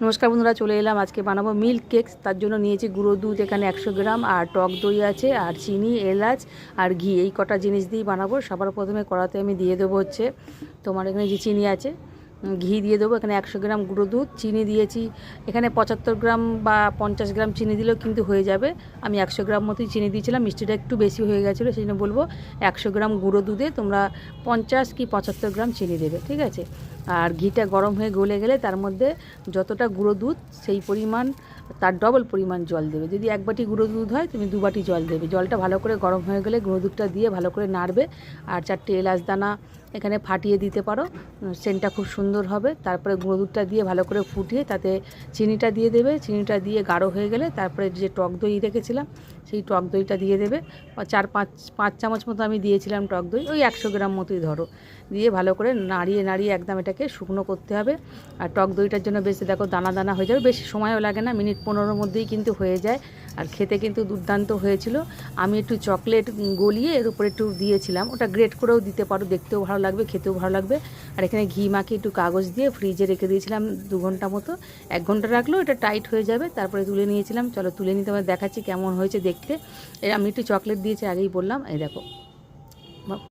নমস্কার বন্ধুরা, চলে এলাম। আজকে বানাবো মিল্ক কেক। তার জন্য নিয়েছি গুঁড়ো দুধ এখানে 100 গ্রাম, আর টক দই আছে, আর চিনি, এলাচ আর ঘি। এই কটা জিনিস দিয়েই বানাবো। সবার প্রথমে কড়াতে আমি দিয়ে দেবো হচ্ছে তোমার এখানে যে চিনি আছে, ঘি দিয়ে দেবো। এখানে 100 গ্রাম গুঁড়ো দুধ, চিনি দিয়েছি এখানে 75 গ্রাম বা 50 গ্রাম চিনি দিলেও কিন্তু হয়ে যাবে। আমি 100 গ্রাম মতোই চিনি দিয়েছিলাম, মিষ্টিটা একটু বেশি হয়ে গেছিলো, সেই জন্য বলবো 100 গ্রাম গুঁড়ো দুধে তোমরা 50 কি 75 গ্রাম চিনি দেবে, ঠিক আছে। আর ঘিটা গরম হয়ে গলে গেলে তার মধ্যে যতটা গুঁড়ো দুধ সেই পরিমাণ তার ডবল পরিমাণ জল দেবে। যদি 1 বাটি গুঁড়ো দুধ হয় তুমি 2 বাটি জল দেবে। জলটা ভালো করে গরম হয়ে গেলে গুঁড়ো দুধটা দিয়ে ভালো করে নাড়বে। আর 4টে এলাচ দানা এখানে ফাটিয়ে দিতে পারো, সেন্টটা খুব সুন্দর হবে। তারপরে গুঁড়ো দুধটা দিয়ে ভালো করে ফুটিয়ে তাতে চিনিটা দিয়ে দেবে। চিনিটা দিয়ে গাঢ় হয়ে গেলে তারপরে যে টক দই রেখেছিলাম সেই টক দইটা দিয়ে দেবে। 4-5 চামচ মতো আমি দিয়েছিলাম টক দই, ওই 100 গ্রাম মতোই ধরো। দিয়ে ভালো করে নাড়িয়ে নাড়িয়ে একদম এটাকে শুকনো করতে হবে। আর টক দইটার জন্য বেশি দেখো দানা দানা হয়ে যাবে, বেশি সময়ও লাগে না, মিনিট 15-র মধ্যেই কিন্তু হয়ে যায়। আর খেতে কিন্তু দুর্দান্ত হয়েছিল। আমি একটু চকলেট গলিয়ে এর উপরে একটু দিয়েছিলাম, ওটা গ্রেট করেও দিতে পারো, দেখতেও ভালো লাগবে, খেতেও ভালো লাগবে। আর এখানে ঘি মাখিয়ে একটু কাগজ দিয়ে ফ্রিজে রেখে দিয়েছিলাম 2 ঘন্টা মতো। 1 ঘন্টা রাখলেও এটা টাইট হয়ে যাবে। তারপরে তুলে নিয়েছিলাম। চলো তুলে নিতে, আমার দেখাচ্ছি কেমন হয়েছে দেখতে। আমি একটু চকলেট দিয়েছি, আগেই বললাম, এই দেখো।